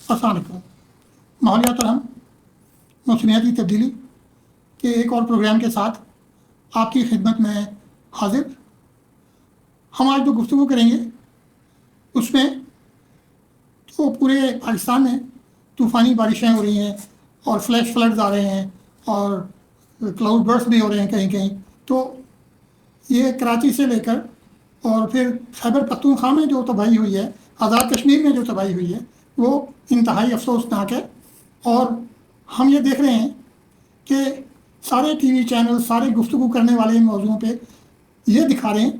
السلام علیکم. ماحولیات اور ہم موسمیاتی تبدیلی کے ایک اور پروگرام کے ساتھ آپ کی خدمت میں حاضر. ہم آج جو گفتگو کریں گے اس میں تو پورے پاکستان میں طوفانی بارشیں ہو رہی ہیں اور فلیش فلڈز آ رہے ہیں اور کلاؤڈ برسٹ بھی ہو رہے ہیں کہیں کہیں. تو یہ کراچی سے لے کر اور پھر خیبر پختونخوا میں جو تباہی ہوئی ہے، آزاد کشمیر میں جو تباہی ہوئی ہے، وہ انتہائی افسوسناک ہے. اور ہم یہ دیکھ رہے ہیں کہ سارے ٹی وی چینل، سارے گفتگو کرنے والے موضوعوں پہ یہ دکھا رہے ہیں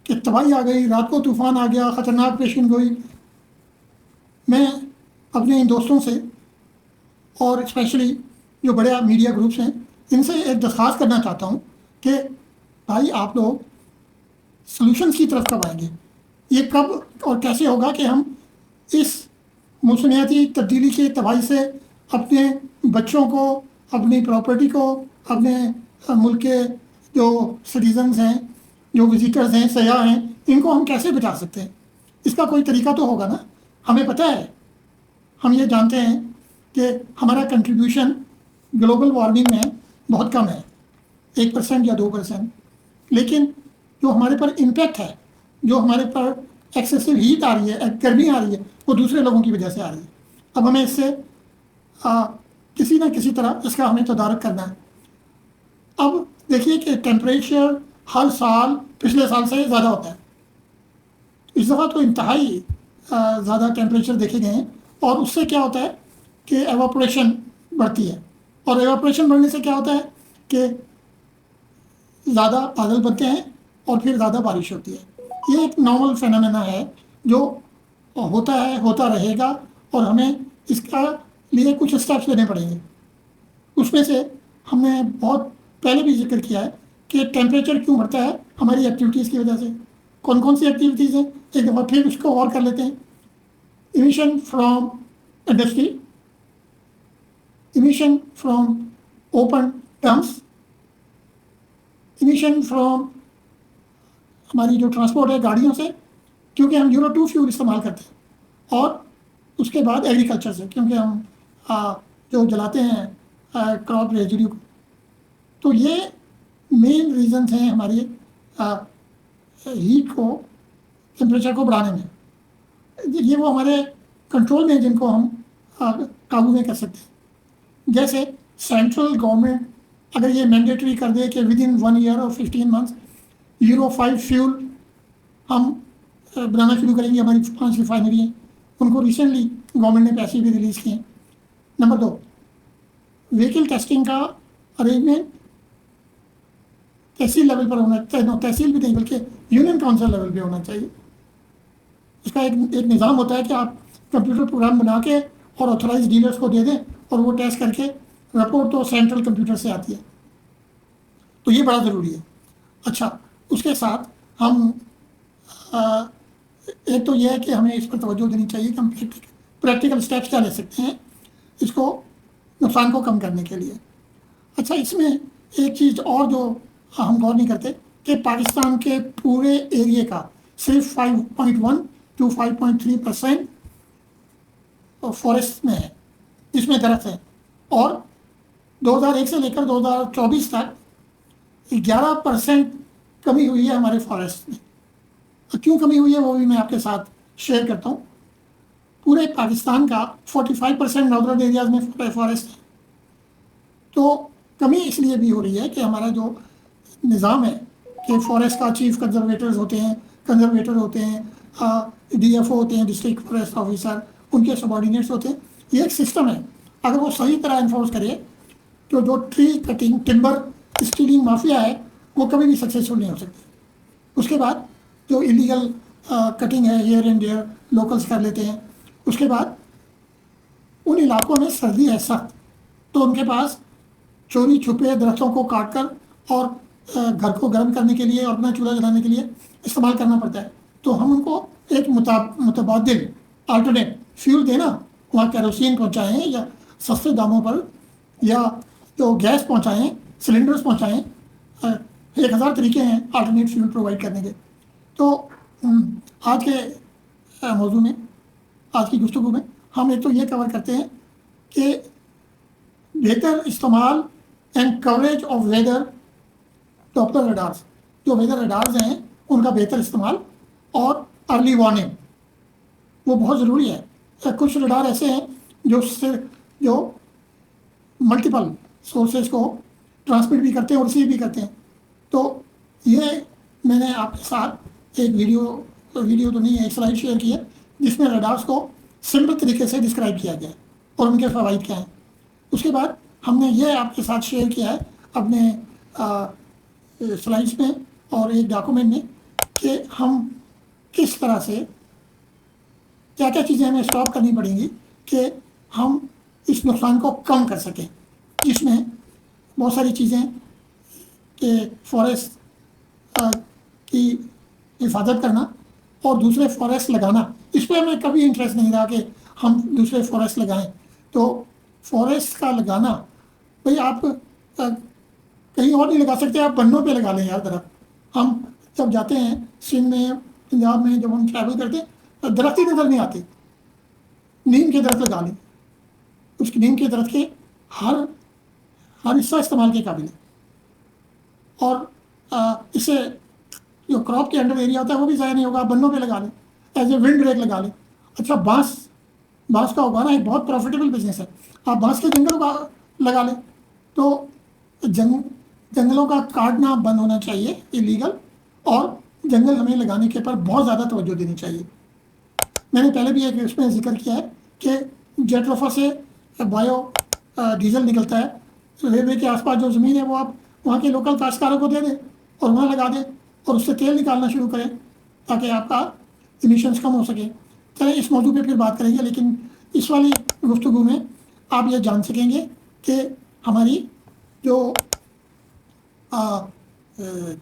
کہ تباہی آ گئی، رات کو طوفان آ گیا، خطرناک پیشن گوئی. میں اپنے ان دوستوں سے اور اسپیشلی جو بڑے میڈیا گروپس ہیں ان سے ایک درخواست کرنا چاہتا ہوں کہ بھائی آپ لوگ سلوشنز کی طرف کب آئیں گے؟ یہ کب اور کیسے ہوگا کہ ہم اس موسمیاتی تبدیلی کی تباہی سے اپنے بچوں کو، اپنی پراپرٹی کو، اپنے ملک کے جو سٹیزنز ہیں، جو وزٹرز ہیں، سیاح ہیں، ان کو ہم کیسے بچا سکتے ہیں؟ اس کا کوئی طریقہ تو ہوگا نا. ہمیں پتہ ہے، ہم یہ جانتے ہیں کہ ہمارا کنٹریبیوشن گلوبل وارمنگ میں بہت کم ہے، 1% یا 2%. لیکن جو ہمارے پر امپیکٹ ہے، جو ہمارے پر ایکسیسو ہیٹ آ رہی ہے، گرمی آ رہی ہے، وہ دوسرے لوگوں کی وجہ سے آ رہی ہے. اب ہمیں اس سے کسی نہ کسی طرح اس کا ہمیں تدارک کرنا ہے. اب دیکھیے کہ ٹیمپریچر ہر سال پچھلے سال سے زیادہ ہوتا ہے. اس دفعہ تو انتہائی زیادہ ٹیمپریچر دیکھے گئے ہیں، اور اس سے کیا ہوتا ہے کہ ایواپوریشن بڑھتی ہے، اور ایواپوریشن بڑھنے سے کیا ہوتا ہے کہ زیادہ بادل بنتے ہیں اور پھر زیادہ بارش ہوتی ہے. یہ ایک نارمل فینومینا ہے جو ہوتا ہے، ہوتا رہے گا، اور ہمیں اس کا لیے کچھ اسٹیپس لینے پڑیں گے. اس میں سے ہم نے بہت پہلے بھی ذکر کیا ہے کہ ٹیمپریچر کیوں بڑھتا ہے ہماری ایکٹیویٹیز کی وجہ سے. کون کون سی ایکٹیویٹیز ہیں، ایک دفعہ پھر اس کو غور کر لیتے ہیں. emission from industry, emission from open dumps, emission from ہماری جو ٹرانسپورٹ ہے گاڑیوں سے، کیونکہ ہم یورو 2 فیول استعمال کرتے ہیں، اور اس کے بعد ایگریکلچر سے، کیونکہ ہم جو جلاتے ہیں کراپ ریزیڈیو کو. تو یہ مین ریزنز ہیں ہماری ہیٹ کو، ٹیمپریچر کو بڑھانے میں. یہ وہ ہمارے کنٹرول میں جن کو ہم قابو میں کر سکتے ہیں. جیسے سینٹرل گورنمنٹ اگر یہ مینڈیٹری کر دے کہ ود ان 1 ایئر اور 15 months یورو 5 فیول ہم بنانا شروع کریں گے. ہماری 5 ریفائنری ہیں، ان کو ریسنٹلی گورنمنٹ نے پیسے بھی ریلیز کیے ہیں. نمبر 2، وہیکل ٹیسٹنگ کا ارینجمنٹ تحصیل لیول پر ہونا چاہیے، تحصیل بھی نہیں بلکہ یونین کونسل لیول پہ ہونا چاہیے. اس کا ایک نظام ہوتا ہے کہ آپ کمپیوٹر پروگرام بنا کے اور آتھورائز ڈیلرز کو دے دیں، اور وہ ٹیسٹ کر کے رپورٹ تو سینٹرل کمپیوٹر سے آتی ہے. تو یہ بڑا ضروری ہے. اچھا، اس کے ساتھ ہم ایک تو یہ ہے کہ ہمیں اس پر توجہ دینی چاہیے کہ ہم پریکٹیکل اسٹیپس کیا لے سکتے ہیں اس کو، نقصان کو کم کرنے کے لیے. اچھا، اس میں ایک چیز اور جو ہم غور نہیں کرتے کہ پاکستان کے پورے ایریے کا صرف 5.1 to 5.3% فارسٹ میں ہے، جس میں درخت ہے. اور 2001 سے لے کر 2024 تک 11% کمی ہوئی ہے ہمارے فارسٹ میں. کیوں کمی ہوئی ہے وہ بھی میں آپ کے ساتھ شیئر کرتا ہوں. پورے پاکستان کا 45% ناردرن ایریاز میں فارسٹ ہے. تو کمی اس لیے بھی ہو رہی ہے کہ ہمارا جو نظام ہے کہ فارسٹ کا چیف کنزرویٹرز ہوتے ہیں، کنزرویٹر ہوتے ہیں، ڈی ایف او ہوتے ہیں، ڈسٹرکٹ فارسٹ آفیسر، ان کے سبارڈینیٹس ہوتے ہیں. یہ ایک سسٹم ہے، اگر وہ صحیح طرح انفورس کرے تو جو tree cutting, timber stealing mafia ہے وہ کبھی بھی سکسیزفل نہیں ہو سکتی. اس کے بعد جو انلیگل کٹنگ ہے ہیئر اینڈ دیئر لوکلس کر لیتے ہیں. اس کے بعد ان علاقوں میں سردی ہے سخت، تو ان کے پاس چوری چھپے درختوں کو کاٹ کر اور گھر کو گرم کرنے کے لیے اور اپنا چولہا جلانے کے لیے استعمال کرنا پڑتا ہے. تو ہم ان کو ایک متبادل آلٹرنیٹ فیول دینا، وہاں کیروسین پہنچائیں یا سستے داموں پر، یا جو گیس پہنچائیں، سلنڈرز پہنچائیں. 1000 طریقے ہیں آلٹرنیٹ فیول پرووائڈ کرنے کے. تو آج کے موضوع میں، آج کی گفتگو میں ہم ایک تو یہ کور کرتے ہیں کہ بہتر استعمال and coverage of whether Doppler radars, جو ویدر ریڈارز ہیں ان کا بہتر استعمال، اور ارلی وارننگ وہ بہت ضروری ہے۔ کچھ ریڈار ایسے ہیں جو ملٹیپل سورسز کو ٹرانسمٹ بھی کرتے ہیں اور ریسیو بھی کرتے ہیں۔ تو یہ میں نے آپ کے ساتھ ایک ویڈیو تو نہیں ہے، ایک سلائڈ شیئر کی ہے جس میں ریڈارز کو سمپل طریقے سے ڈسکرائب کیا گیا ہے اور ان کے فوائد کیا ہیں۔ اس کے بعد ہم نے یہ آپ کے ساتھ شیئر کیا ہے اپنے سلائڈس میں اور ایک ڈاکومنٹ میں کہ ہم کس طرح سے کیا کیا چیزیں ہمیں اسٹاپ کرنی پڑیں گی کہ ہم اس نقصان کو کم کر سکیں، جس میں بہت ساری چیزیں کہ فارسٹ کی حفاظت کرنا اور دوسرے فارسٹ لگانا، اس پہ ہمیں کبھی انٹرسٹ نہیں رہا کہ ہم دوسرے فارسٹ لگائیں۔ تو فارسٹ کا لگانا، بھئی آپ کہیں اور نہیں لگا سکتے، آپ بنوں پہ لگا لیں ہر طرف۔ ہم جب جاتے ہیں سندھ میں، پنجاب میں، جب ہم ٹریول کرتے ہیں درخت ہی نظر نہیں آتے، نیم کے درخت لگا لیں، اس نیم کے درخت کے ہر حصہ استعمال کے قابل ہے، اور اس سے جو کراپ کے انڈر ایریا ہوتا ہے وہ بھی ضائع نہیں ہوگا، بنوں پہ لگا لیں، ایز اے ونڈ بریک لگا لیں۔ اچھا، بانس کا اگانا ایک بہت پروفیٹیبل بزنس ہے، آپ بانس کے جنگل لگا لیں۔ تو جنگلوں کا کاٹنا بند ہونا چاہیے، ایلیگل، اور جنگل ہمیں لگانے کے پر بہت زیادہ توجہ دینی چاہیے۔ میں نے پہلے بھی ایک اس میں ذکر کیا ہے کہ جیٹ روفر سے بایو ڈیزل نکلتا ہے، ریلوے کے آس پاس جو زمین ہے وہ آپ وہاں کے لوکل کاشتکاروں کو دے دیں اور وہاں لگا دیں اور اس سے تیل نکالنا شروع کریں تاکہ آپ کا ایمیشنز کم ہو سکیں۔ چلیں اس موضوع پہ پھر بات کریں گے، لیکن اس والی گفتگو میں آپ یہ جان سکیں گے کہ ہماری جو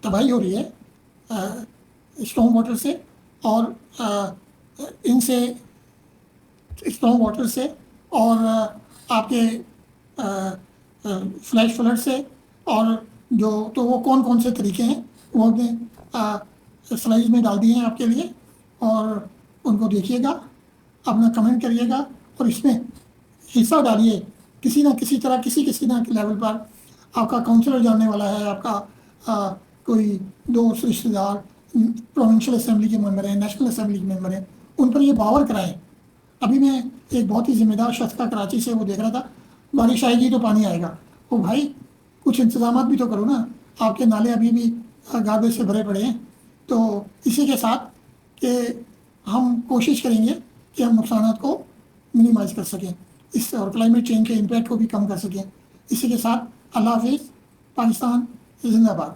تباہی ہو رہی ہے اسٹارم واٹر سے، اور ان سے اسٹارم واٹر سے اور آپ کے فلیش فلڈ سے، اور تو وہ کون سے طریقے ہیں وہ ہم نے سلائڈ میں ڈال دیے ہیں آپ کے لیے، اور ان کو دیکھیے گا، اپنا کمنٹ کریے گا اور اس میں حصہ ڈالیے کسی نہ کسی طرح، کسی نہ لیول پر۔ آپ کا کونسلر جاننے والا ہے، آپ کا کوئی دوست رشتہ دار پروونشل اسمبلی کے ممبر ہیں، نیشنل اسمبلی کے ممبر ہیں، ان پر یہ باور کرائیں۔ ابھی میں ایک بہت ہی ذمہ دار شخص کا کراچی سے وہ دیکھ رہا تھا، بارش آئے گی تو پانی آئے گا۔ وہ بھائی کچھ انتظامات بھی تو کرو نا، آپ کے نالے ابھی بھی گاربیج سے بھرے پڑے ہیں۔ تو اسی کے ساتھ کہ ہم کوشش کریں گے کہ ہم نقصانات کو منیمائز کر سکیں اس اور کلائمیٹ چینج کے امپیکٹ کو بھی کم کر سکیں۔ اسی کے ساتھ اللہ حافظ، پاکستان زندہ باد۔